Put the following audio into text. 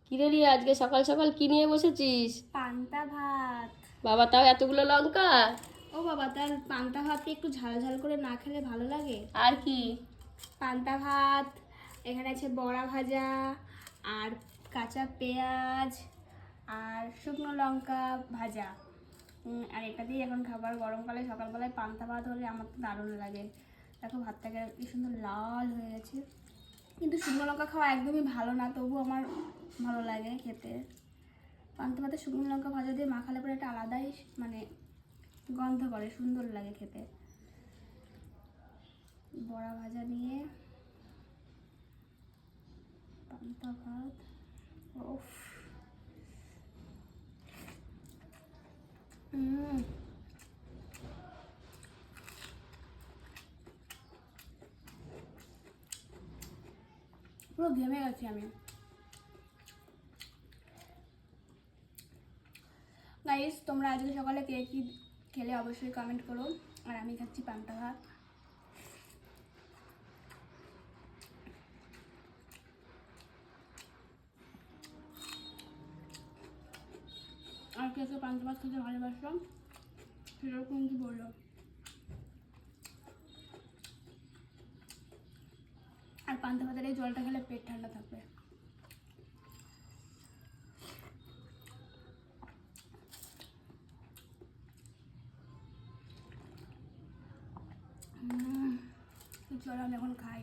কিরে রে, আজকে সকাল সকাল কি নিয়ে বসেছিস? পান্তা ভাত। বাবা, তাও এতগুলো লঙ্কা? ও বাবা, তার পান্তা ভাত একটু ঝাল ঝাল করে না খেলে ভালো লাগে? আর কি? পান্তা ভাত, এখানে আছে বড়া ভাজা, আর কাঁচা পেঁয়াজ, আর শুকনো লঙ্কা ভাজা। আর এটা দিয়ে এখন খাবার, গরমকালে সকালবেলায় পান্তা ভাত হলে আমার তো দারুণ লাগে। দেখো ভাতটাকে কি সুন্দর লাল হয়ে গেছে। কিন্তু শুকনো লঙ্কা খাওয়া একদমই ভালো না, তবু আমার ভালো লাগে খেতে। পান্তা ভাতে শুকনো লঙ্কা ভাজা দিয়ে মাখালে পরে একটা আলাদাই মানে গন্ধ করে, সুন্দর লাগে খেতে। বড়া ভাজা নিয়ে পান্তা ভাত, উফ। পুরো ঘেমে গেছি আমি। গাইস, তোমরা আজকে সকালে কে কি খেলে অবশ্যই কমেন্ট করো। আর আমি খাচ্ছি পান্তা ভাত। আর কে কে পান্তা ভাত খেতে ভালোবাসো সেটাও কিন্তু বললো। আর পান্তা ভাতের এই জলটা খেলে পেট ঠান্ডা থাকবে। চলো আমি এখন খাই।